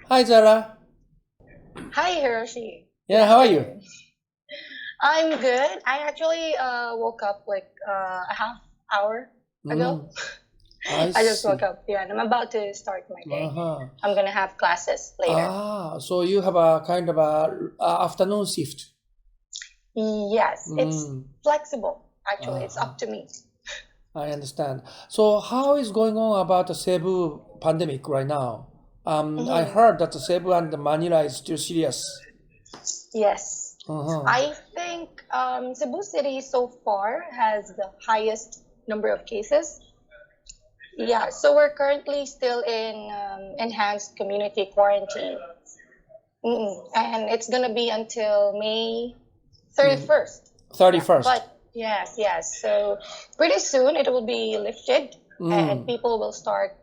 Hi, Zara. Hi, Hiroshi. Good Yeah, how are you? afternoon. I'm good. I actually woke up like a half hour ago. Mm, I I just woke see. up, yeah, and I'm about to start my day. Uh-huh. I'm gonna have classes later. So you have a kind of a afternoon shift. Yes, it's Mm, flexible. Actually, it's uh-huh. up to me. I understand. So how is going on about the Cebu pandemic right now? I hmm heard that the Cebu and the Manila is still serious. Yes, Uh-huh. I think Cebu City so far has the highest number of cases. Yeah, so we're currently still in enhanced community quarantine. And it's gonna be until May Mm, 31st. Yeah, 31st. but yes. So pretty soon it will be lifted, and Mm, people will start,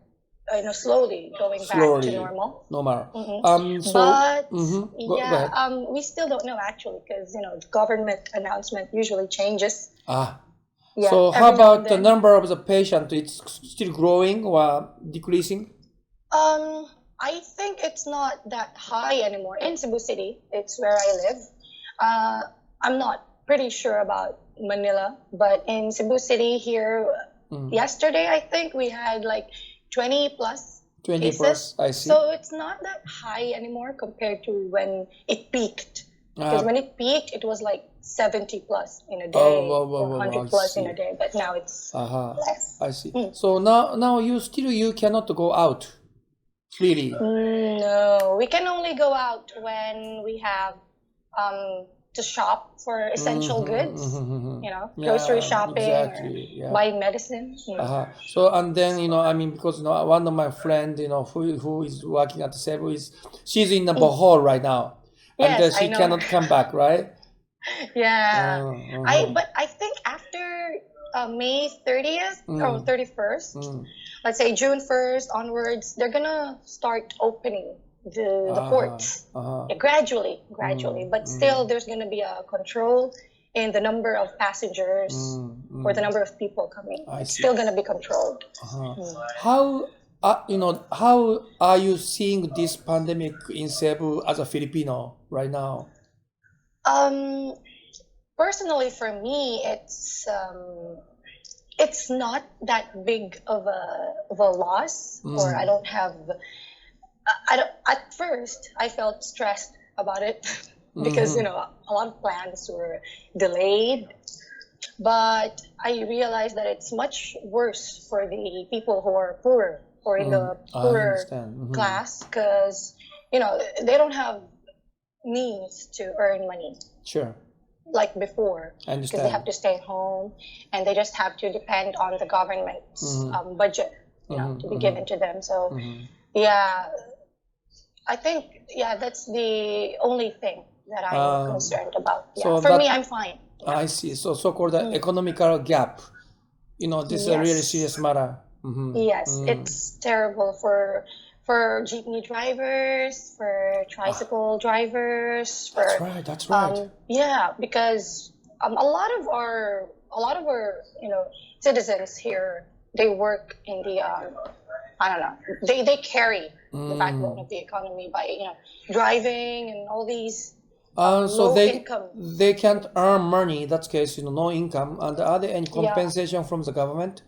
slowly going back to slowly. normal. Normal. hmm So, But go yeah, ahead. we still don't know actually because the government announcement usually changes. Ah, Yeah, so how every now and about the then. number of the patient? It's still growing or decreasing? Um, I think it's not that high anymore in Cebu City. It's where I live. Uh, I'm not pretty sure about Manila, but in Cebu City here, Mm. yesterday I think we had like 20 plus 20 cases. plus, I see. So it's not that high anymore compared to when it peaked. Because Uh, when it peaked, it was like 70 plus in a oh, day wow, wow, or wow, wow, I 100 plus in a see. day, but now it's Uh-huh. less. I see. Mm. So now you cannot go out freely. No, we can only go out when we have to shop for essential goods, grocery Yeah, shopping or exactly. Yeah. buying medicine. Uh-huh. So and then I mean because one of my friend who is working at the Cebu is she's in the Mm. Bohol right now, and Yes, I she know her. cannot come back, right? Yeah, Uh-huh. but I think after May 30th or Mm, 31st, mm. let's say June 1st onwards, they're gonna start opening the Uh-huh. ports. Uh-huh. Yeah, gradually, Mm, but still mm, there's gonna be a control in the number of passengers or the mm. number of people coming. I It's see. still gonna be controlled. Uh-huh. Mm. How are you seeing this pandemic in Cebu as a Filipino right now? Um, Personally, for me, it's not that big of a loss, or I Mm, don't have. I don't. At first, I felt stressed about it because mm-hmm. a lot of plans were delayed. But I realized that it's much worse for the people who are poorer or in the I poorer understand. Mm-hmm. class because they don't have means to earn money Sure, like before I because they understand. have to stay home and they just have to depend on the government's Mm-hmm. budget, to Mm-hmm. be Mm-hmm. given to them. So Mm-hmm. yeah, I think that's the only thing that I'm Um, concerned about. Yeah, so for me, that I'm fine. Yeah. I see. So-called the Mm. economical gap. This is a really Yes. serious matter. Mm-hmm. Yes, Mm. it's terrible for jeepney drivers, for Ah, tricycle drivers, that's for right. That's right. yeah, because a lot of our citizens here, they work in the I don't know, they carry the backbone Mm. of the economy by driving and all these So low income. they can't earn money. In that case, no income. And are there any Yeah, compensation from the government?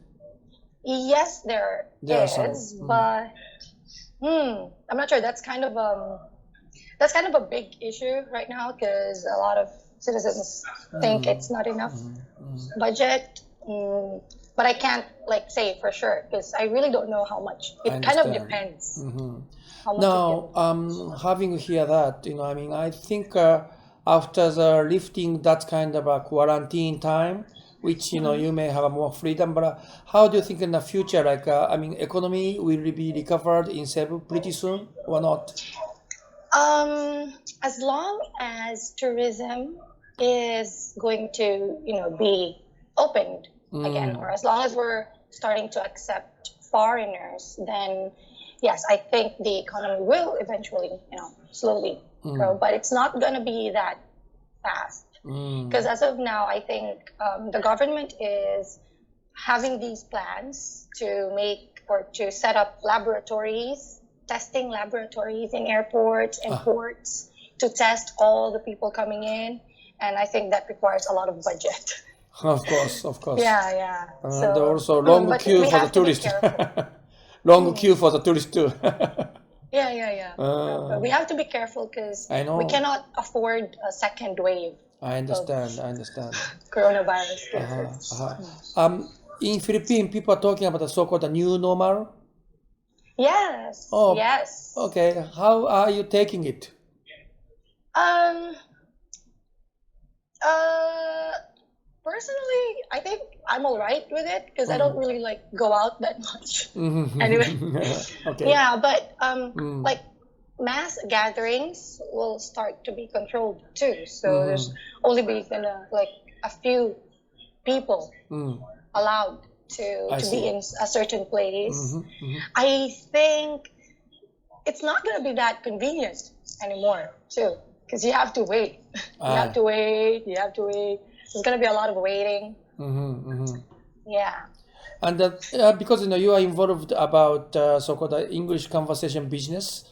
yes, there There are some. is, but I'm not sure. That's kind of a big issue right now because a lot of citizens think Mm, it's not enough mm, mm. budget. But I can't like say for sure because I really don't know how much. I It kind of understand. depends Hmm. how much it Now, will. having hear that, I mean, I think after the lifting that kind of a quarantine time, which you may have a more freedom, but how do you think in the future, like, I mean, economy will be recovered in Cebu pretty soon or not? As long as tourism is going to, be opened again, Mm, or as long as we're starting to accept foreigners, then yes, I think the economy will eventually, slowly grow, mm, but it's not going to be that fast. Because mm, as of now, I think the government is having these plans to make or to set up laboratories testing laboratories in airports and ports to test all the people coming in, and I think that requires a lot of budget. Of course, of course. Yeah. And also long queue for the tourist. Long queue for the tourist too. Yeah. But we have to be careful because we cannot afford a second wave. I understand. Coronavirus cases. In Philippines, people are talking about the so-called new normal. Yes. Oh, yes. Okay. How are you taking it? Personally, I think I'm all right with it because I don't really like go out that much. Anyway. Okay. Yeah, but like mass gatherings will start to be controlled too. So there's only be like a few people allowed to be in a certain place. I think it's not going to be that convenient anymore too, because you have to wait. You have to wait. There's going to be a lot of waiting. Yeah. And because you are involved about so-called English conversation business,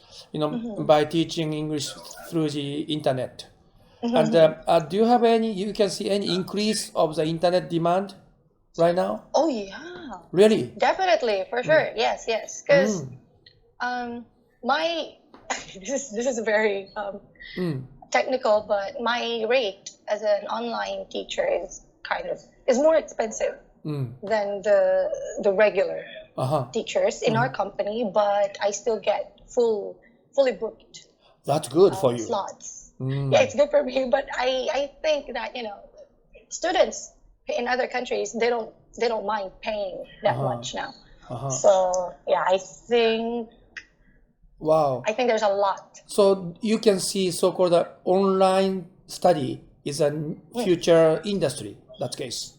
by teaching English through the internet. And do you have you can see any increase of the internet demand right now? Oh yeah. Really? Definitely, for sure. Yes. Because my this is very technical, but my rate as an online teacher is more expensive than the regular teachers in our company, but I still get fully booked. That's good for you. Slots. Yeah, it's good for me, but I think that students in other countries they don't mind paying that much now. So yeah, I think. Wow. I think there's a lot. So you can see so-called online study is a future industry. That's the case.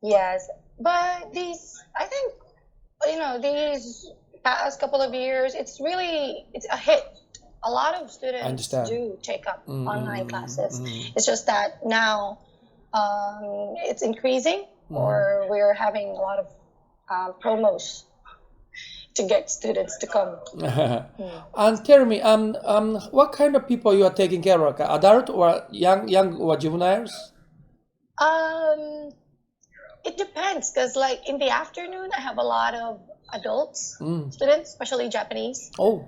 Yes, but these past couple of years, it's a hit. A lot of students do take up online classes. It's just that now it's increasing, or we're having a lot of promos to get students to come. And tell me, what kind of people you are taking care of? Adult or young or juveniles? It depends, because like in the afternoon, I have a lot of adults, students, especially Japanese. Oh.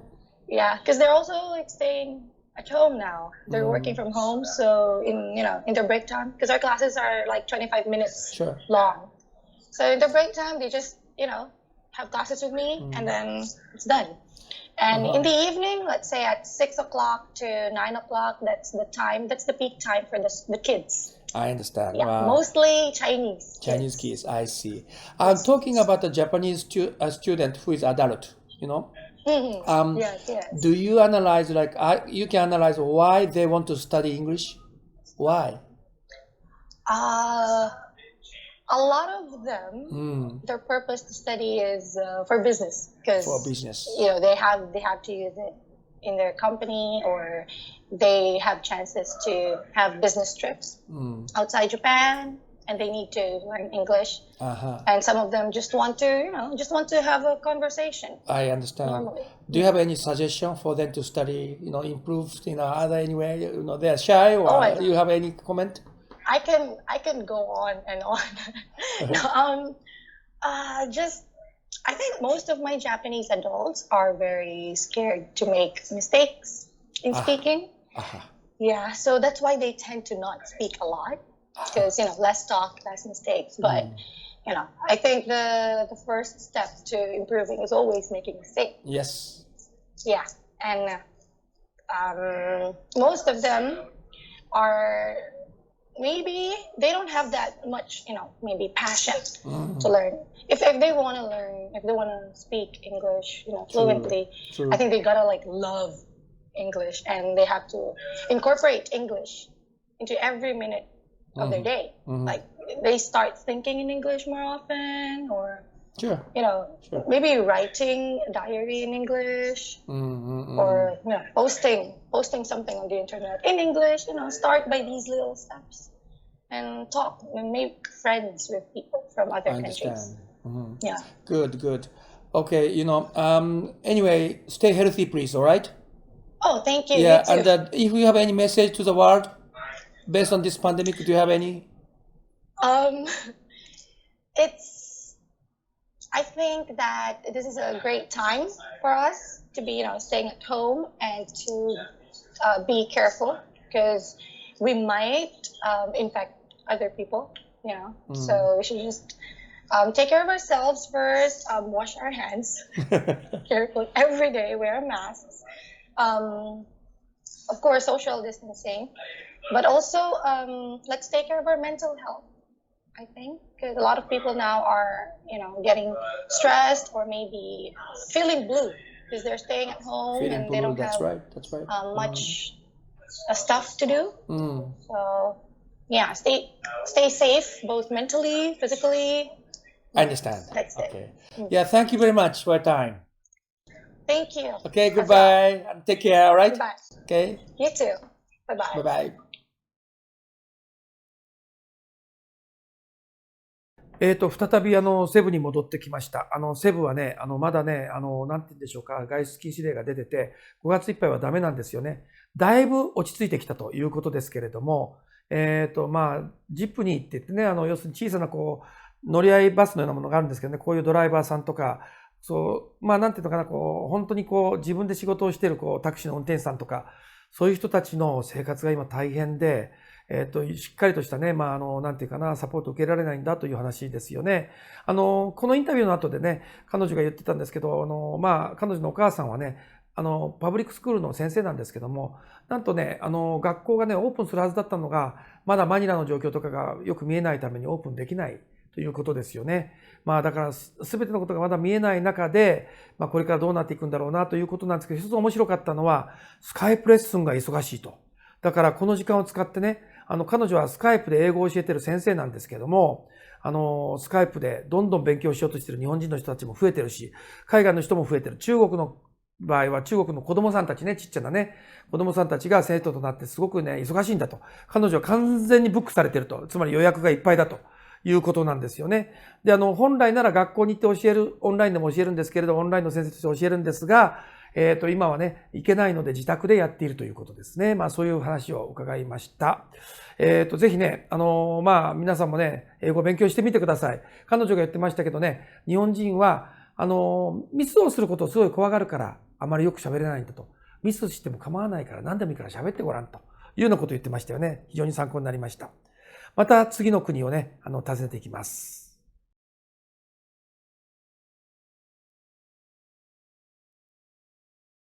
Yeah, because they're also like staying at home now. They're working from home, so in their break time, because our classes are like 25 minutes long. So in their break time, they just have classes with me, and then it's done. And in the evening, let's say at 6 o'clock to 9 o'clock, that's the peak time for the kids. I understand. Yeah, wow. Mostly Chinese kids, I see. I'm talking about a Japanese student who is adult, Yes. Do you analyze, you can analyze why they want to study English? Why? A lot of them, their purpose to study is for business, because they have to use it in their company, or they have chances to have business trips outside Japan, and they need to learn English. And some of them just want to have a conversation. I understand. Normally. Do you have any suggestion for them to study, improve, other anyway? They are shy, or do you have any comment? I can go on and on. I think most of my Japanese adults are very scared to make mistakes in speaking. Yeah, so that's why they tend to not speak a lot, because less talk, less mistakes. But I think the first step to improving is always making mistakes. Yes. Yeah, and most of them are. Maybe they don't have that much, maybe passion to learn. If they want to learn, if they want to speak English, fluently, True. I think they gotta love English, and they have to incorporate English into every minute of their day. Like they start thinking in English more often, or maybe writing a diary in English, or posting something on the internet in English. Start by these little steps, and talk and make friends with people from other countries. Yeah. Good. Okay, anyway, stay healthy, please, all right? Oh, thank you. Yeah, You too. and if you have any message to the world based on this pandemic, do you have any? Um, I think that this is a great time for us to be, staying at home and to be careful because we might infect other people, So we should just take care of ourselves first, wash our hands carefully every day, wear masks. Of course, social distancing, but also let's take care of our mental health. I think because a lot of people now are, getting stressed or maybe feeling blue because they're staying at home Feeling and they blue, don't that's have right, that's right. much stuff to do. Mm. So yeah, stay safe both mentally, physically. I understand. That's it. Okay. Yeah, thank you very much for your time. Thank you. Okay, as well. goodbye. And take care, all right? Goodbye. Okay, You too. Bye-bye. bye-bye. 再びセブに戻ってきました。セブはね、まだね、なんて言うんでしょうか、外出禁止令が出てて、5月いっぱいはダメなんですよね。だいぶ落ち着いてきたということですけれども、ジップニーって言ってね、要するに小さな乗り合いバスのようなものがあるんですけどね、こういうドライバーさんとか、なんていうのかな、本当に自分で仕事をしているタクシーの運転手さんとか、そういう人たちの生活が今大変で、しっかりとしたね、なんていうかな、サポートを受けられないんだという話ですよね。このインタビューの後でね、彼女が言ってたんですけど、彼女のお母さんはね、パブリックスクールの先生なんですけども、なんとね、学校がね、オープンするはずだったのが、まだマニラの状況とかがよく見えないためにオープンできないということですよね。だから、すべてのことがまだ見えない中で、これからどうなっていくんだろうなということなんですけど、一つ面白かったのは、スカイプレッスンが忙しいと。だから、この時間を使ってね、彼女はスカイプで英語を教えている先生なんですけども、スカイプでどんどん勉強しようとしている日本人の人たちも増えてるし、海外の人も増えてる。中国の場合は中国の子供さんたちね、ちっちゃなね、子供さんたちが生徒となってすごくね、忙しいんだと。彼女は完全にブックされていると。つまり予約がいっぱいだということなんですよね。で、本来なら学校に行って教える、オンラインでも教えるんですけれど、オンラインの先生として教えるんですが、今はね、行けないので自宅でやっているということですね。そういう話を伺いました。ぜひね、皆さんもね、英語を勉強してみてください。彼女が言ってましたけどね、日本人は、ミスをすることをすごい怖がるから、あまりよく喋れないんだと。ミスしても構わないから何でもいいから喋ってごらんというようなことを言ってましたよね。非常に参考になりました。また次の国をね、訪ねていきます。